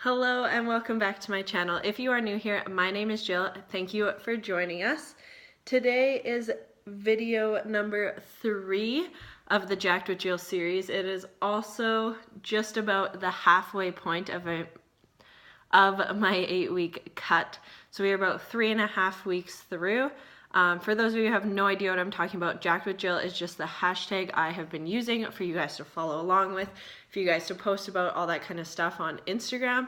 Hello and welcome back to my channel. If you are new here, my name is Jill. Thank you for joining us. Today is video number 3 of the Jacked with Jill series. It is also just about the halfway point of my 8-week cut. So we are about 3.5 weeks through. For those of you who have no idea what I'm talking about, Jacked with Jill is just the hashtag I have been using for you guys to follow along with, for you guys to post about, all that kind of stuff on Instagram.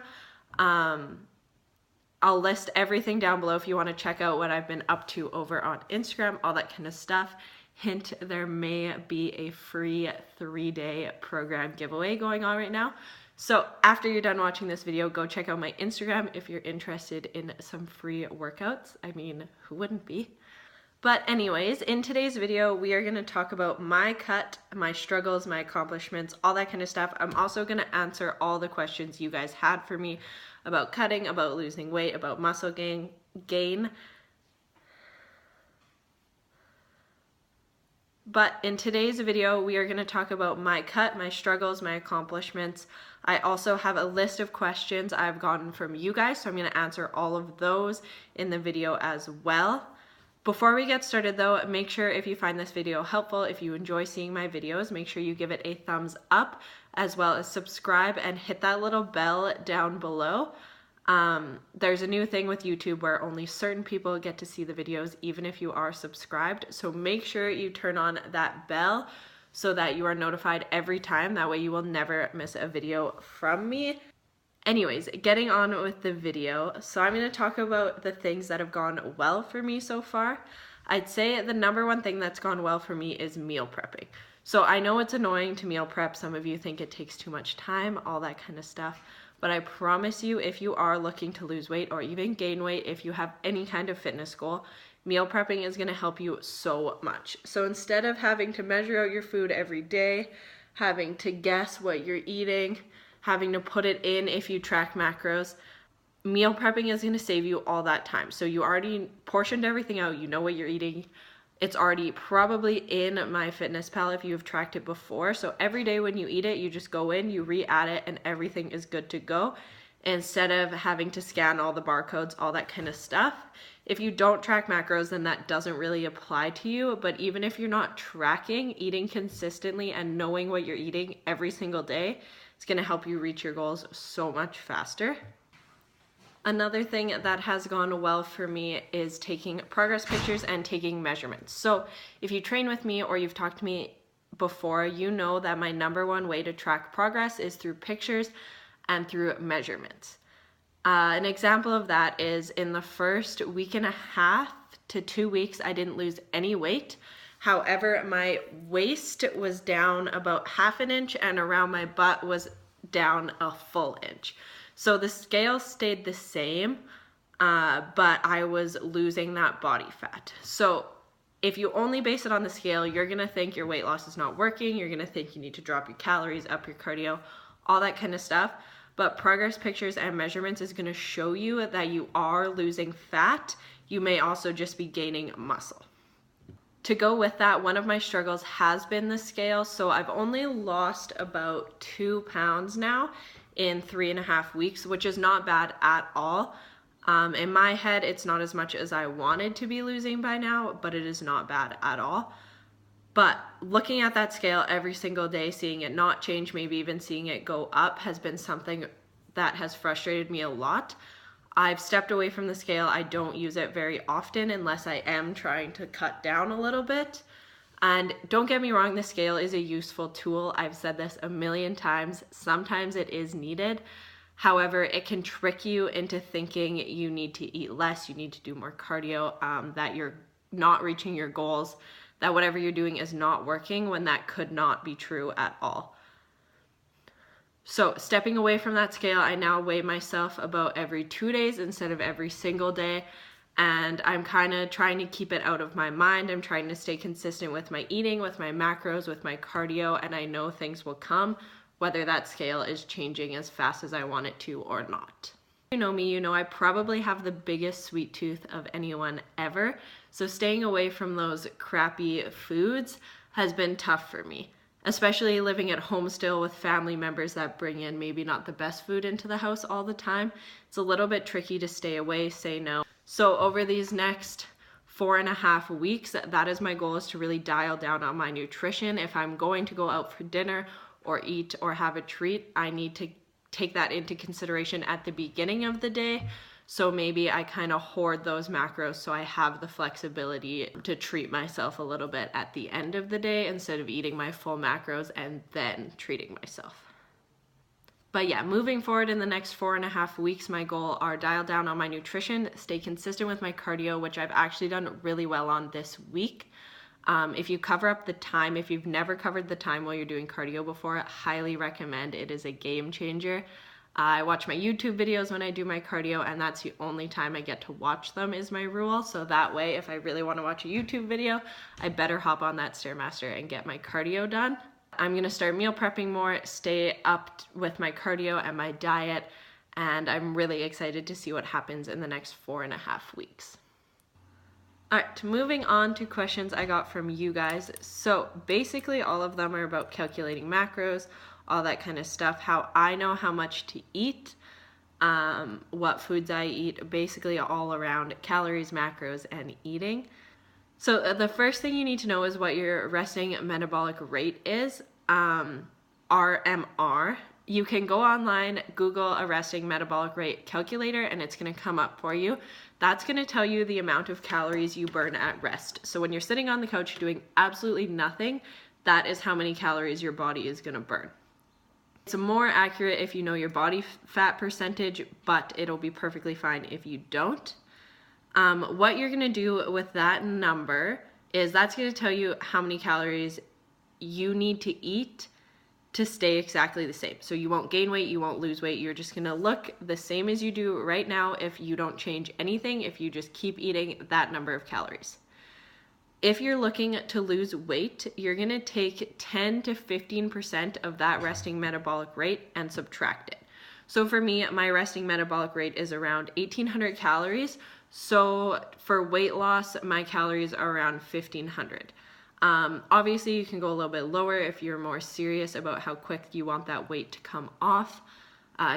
I'll list everything down below if you want to check out what I've been up to over on Instagram, all that kind of stuff. Hint, there may be a free 3-day program giveaway going on right now. So after you're done watching this video, go check out my Instagram if you're interested in some free workouts. I mean, who wouldn't be? But anyways, in today's video, we are going to talk about my cut, my struggles, my accomplishments, all that kind of stuff. I'm also going to answer all the questions you guys had for me about cutting, about losing weight, about muscle gain. But in today's video, we are going to talk about my cut, my struggles, my accomplishments. I also have a list of questions I've gotten from you guys, so I'm going to answer all of those in the video as well. Before we get started though, make sure if you find this video helpful, if you enjoy seeing my videos, make sure you give it a thumbs up, as well as subscribe and hit that little bell down below. There's a new thing with YouTube where only certain people get to see the videos, even if you are subscribed. So make sure you turn on that bell so that you are notified every time. That way you will never miss a video from me. Anyways, getting on with the video. So I'm going to talk about the things that have gone well for me so far. I'd say the number one thing that's gone well for me is meal prepping. So I know it's annoying to meal prep. Some of you think it takes too much time, all that kind of stuff. But I promise you, if you are looking to lose weight or even gain weight, if you have any kind of fitness goal, meal prepping is going to help you so much. So instead of having to measure out your food every day, having to guess what you're eating, having to put it in if you track macros, meal prepping is going to save you all that time. So you already portioned everything out, you know what you're eating. It's already probably in MyFitnessPal if you've tracked it before. So every day when you eat it, you just go in, you re-add it, and everything is good to go, instead of having to scan all the barcodes, all that kind of stuff. If you don't track macros, then that doesn't really apply to you. But even if you're not tracking, eating consistently and knowing what you're eating every single day, it's going to help you reach your goals so much faster. Another thing that has gone well for me is taking progress pictures and taking measurements. So if you train with me or you've talked to me before, you know that my number one way to track progress is through pictures and through measurements. An example of that is in the first week and a half to 2 weeks, I didn't lose any weight. However, my waist was down about 1/2 inch and around my butt was down a full inch. So the scale stayed the same, but I was losing that body fat. So if you only base it on the scale, you're gonna think your weight loss is not working. You're gonna think you need to drop your calories, up your cardio, all that kind of stuff. But progress pictures and measurements is gonna show you that you are losing fat. You may also just be gaining muscle. To go with that, one of my struggles has been the scale. So I've only lost about 2 pounds now in 3.5 weeks, which is not bad at all. In my head, it's not as much as I wanted to be losing by now, but it is not bad at all. But looking at that scale every single day, seeing it not change, maybe even seeing it go up, has been something that has frustrated me a lot. I've stepped away from the scale. I don't use it very often unless I am trying to cut down a little bit. And don't get me wrong, the scale is a useful tool. I've said this a million times. Sometimes it is needed. However, it can trick you into thinking you need to eat less, you need to do more cardio, that you're not reaching your goals, that whatever you're doing is not working, when that could not be true at all. So stepping away from that scale, I now weigh myself about every 2 days instead of every single day. And I'm kind of trying to keep it out of my mind. I'm trying to stay consistent with my eating, with my macros, with my cardio, and I know things will come, whether that scale is changing as fast as I want it to or not. If you know me, you know I probably have the biggest sweet tooth of anyone ever. So staying away from those crappy foods has been tough for me. especially living at home still with family members that bring in maybe not the best food into the house all the time. It's a little bit tricky to stay away, say no. So over these next 4.5 weeks, that is my goal, is to really dial down on my nutrition. If I'm going to go out for dinner or eat or have a treat, I need to take that into consideration at the beginning of the day. So maybe I kind of hoard those macros so I have the flexibility to treat myself a little bit at the end of the day instead of eating my full macros and then treating myself. But yeah, moving forward in the next 4.5 weeks, my goal are dial down on my nutrition, stay consistent with my cardio, which I've actually done really well on this week. If you cover up the time, if you've never covered the time while you're doing cardio before, I highly recommend. It is a game changer. I watch my YouTube videos when I do my cardio, and that's the only time I get to watch them is my rule. So that way, if I really want to watch a YouTube video, I better hop on that Stairmaster and get my cardio done. I'm going to start meal prepping more, stay up with my cardio and my diet, and I'm really excited to see what happens in the next 4.5 weeks. All right, moving on to questions I got from you guys. So basically all of them are about calculating macros, all that kind of stuff, how I know how much to eat, what foods I eat, basically all around calories, macros, and eating. So the first thing you need to know is what your resting metabolic rate is, RMR. You can go online, Google a resting metabolic rate calculator, and it's going to come up for you. That's going to tell you the amount of calories you burn at rest. So when you're sitting on the couch doing absolutely nothing, that is how many calories your body is going to burn. It's more accurate if you know your body fat percentage, but it'll be perfectly fine if you don't. What you're going to do with that number is that's going to tell you how many calories you need to eat to stay exactly the same. So you won't gain weight, you won't lose weight. You're just going to look the same as you do right now if you don't change anything, if you just keep eating that number of calories. If you're looking to lose weight, you're going to take 10 to 15% of that resting metabolic rate and subtract it. So for me, my resting metabolic rate is around 1,800 calories. So for weight loss, my calories are around 1,500. Obviously, you can go a little bit lower if you're more serious about how quick you want that weight to come off.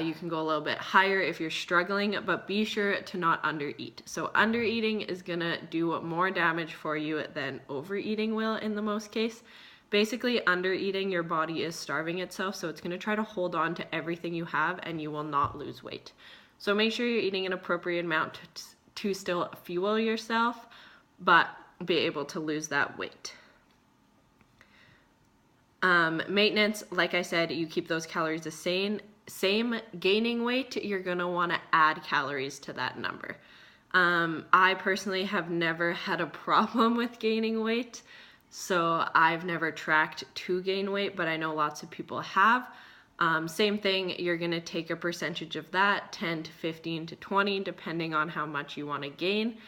You can go a little bit higher if you're struggling, but be sure to not undereat. So undereating is gonna do more damage for you than overeating will in the most case. Basically, undereating, your body is starving itself, so it's gonna try to hold on to everything you have and you will not lose weight. So make sure you're eating an appropriate amount to still fuel yourself, but be able to lose that weight. Maintenance, like I said, you keep those calories the same. Gaining weight, you're gonna wanna add calories to that number. I personally have never had a problem with gaining weight, so I've never tracked to gain weight, but I know lots of people have. Same thing, you're gonna take a percentage of that, 10 to 15 to 20, depending on how much you wanna gain.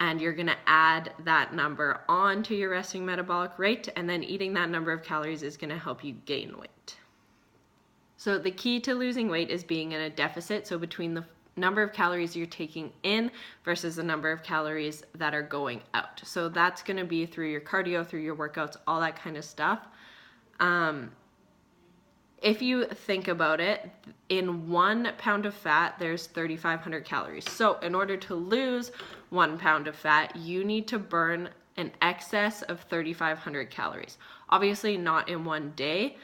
And you're gonna add that number on to your resting metabolic rate, and then eating that number of calories is gonna help you gain weight. So the key to losing weight is being in a deficit, so between the number of calories you're taking in versus the number of calories that are going out. So that's gonna be through your cardio, through your workouts, all that kind of stuff. If you think about it, in 1 pound of fat, there's 3,500 calories. So in order to lose 1 pound of fat, you need to burn an excess of 3,500 calories. Obviously not in one day,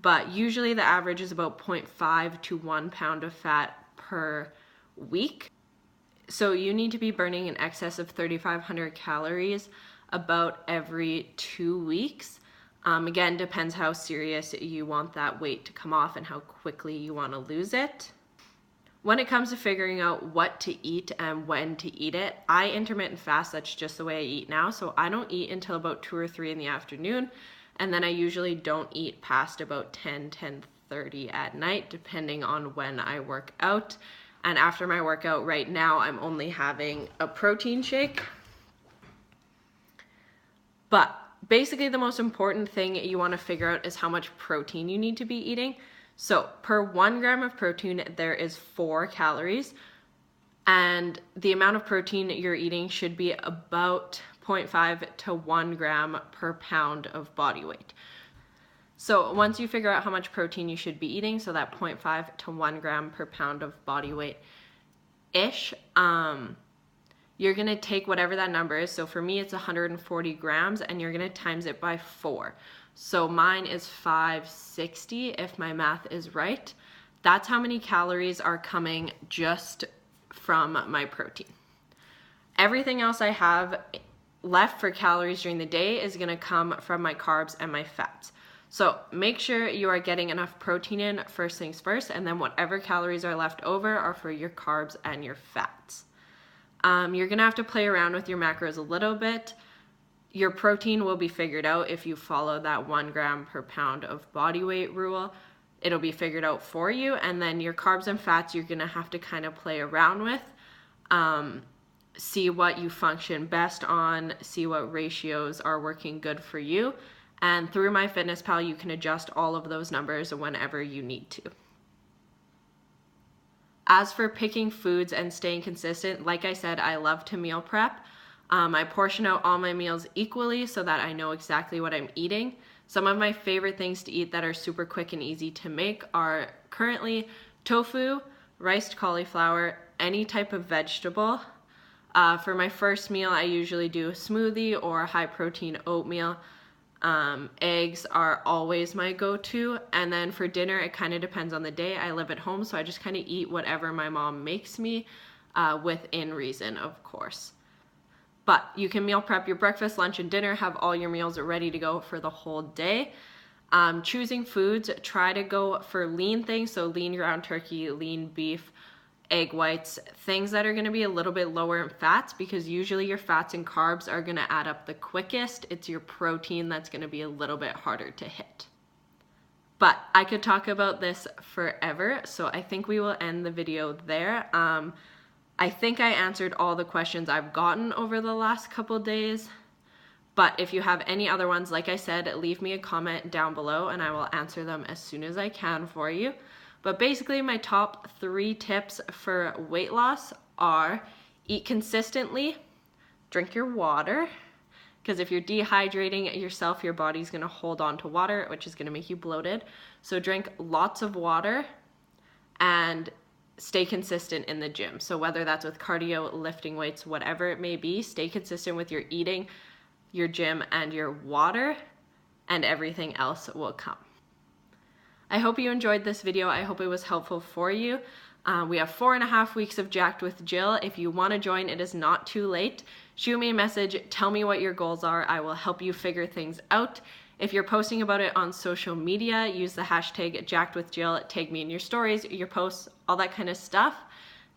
but usually the average is about 0.5 to 1 pound of fat per week. So you need to be burning an excess of 3,500 calories about every 2 weeks. Again, depends how serious you want that weight to come off and how quickly you want to lose it. When it comes to figuring out what to eat and when to eat it, I intermittent fast. That's just the way I eat now. So I don't eat until about 2 or 3 in the afternoon. And then I usually don't eat past about 10:30 at night, depending on when I work out. And after my workout right now, I'm only having a protein shake. But basically the most important thing you want to figure out is how much protein you need to be eating. So per 1 gram of protein, there is 4 calories. And the amount of protein you're eating should be about 0.5 to 1 gram per pound of body weight. So once you figure out how much protein you should be eating, so that 0.5 to 1 gram per pound of body weight-ish, you're going to take whatever that number is. So for me, it's 140 grams, and you're going to times it by 4. So mine is 560, if my math is right. That's how many calories are coming just from my protein. Everything else I have left for calories during the day is going to come from my carbs and my fats. So make sure you are getting enough protein in first things first, and then whatever calories are left over are for your carbs and your fats. You're going to have to play around with your macros a little bit. Your protein will be figured out if you follow that 1 gram per pound of body weight rule. It'll be figured out for you. And then your carbs and fats, you're going to have to kind of play around with. See what you function best on, see what ratios are working good for you. And through MyFitnessPal, you can adjust all of those numbers whenever you need to. As for picking foods and staying consistent, like I said, I love to meal prep. I portion out all my meals equally so that I know exactly what I'm eating. Some of my favorite things to eat that are super quick and easy to make are currently tofu, riced cauliflower, any type of vegetable. For my first meal, I usually do a smoothie or a high protein oatmeal. Eggs are always my go-to. And then for dinner, it kind of depends on the day. I live at home, so I just kind of eat whatever my mom makes me, within reason, of course. But you can meal prep your breakfast, lunch, and dinner, have all your meals ready to go for the whole day. Choosing foods, try to go for lean things, so lean ground turkey, lean beef, egg whites, things that are going to be a little bit lower in fats, because usually your fats and carbs are going to add up the quickest. It's your protein that's going to be a little bit harder to hit. But I could talk about this forever, so I think we will end the video there. I think I answered all the questions I've gotten over the last couple days. But if you have any other ones, like I said, leave me a comment down below and I will answer them as soon as I can for you. But basically, my top 3 tips for weight loss are: eat consistently, drink your water, because if you're dehydrating yourself, your body's going to hold on to water, which is going to make you bloated. So drink lots of water and stay consistent in the gym. So whether that's with cardio, lifting weights, whatever it may be, stay consistent with your eating, your gym, and your water, and everything else will come. I hope you enjoyed this video. I hope it was helpful for you. We have 4.5 weeks of Jacked with Jill. If you want to join, it is not too late. Shoot me a message. Tell me what your goals are. I will help you figure things out. If you're posting about it on social media, use the hashtag JackedWithJill. Tag me in your stories, your posts, all that kind of stuff.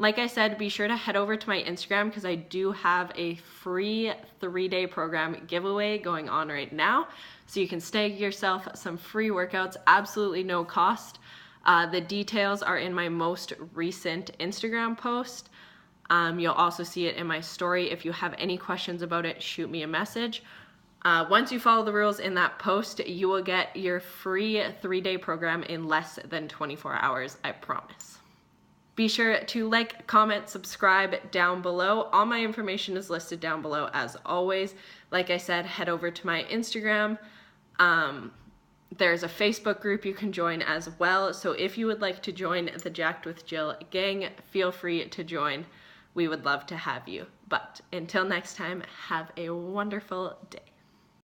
Like I said, be sure to head over to my Instagram because I do have a free 3-day program giveaway going on right now. So you can snag yourself some free workouts, absolutely no cost. The details are in my most recent Instagram post. You'll also see it in my story. If you have any questions about it, shoot me a message. Once you follow the rules in that post, you will get your free 3-day program in less than 24 hours, I promise. Be sure to like, comment, subscribe down below. All my information is listed down below as always. Like I said, head over to my Instagram. There's a Facebook group you can join as well. So if you would like to join the Jacked with Jill gang, feel free to join. We would love to have you. But until next time, have a wonderful day.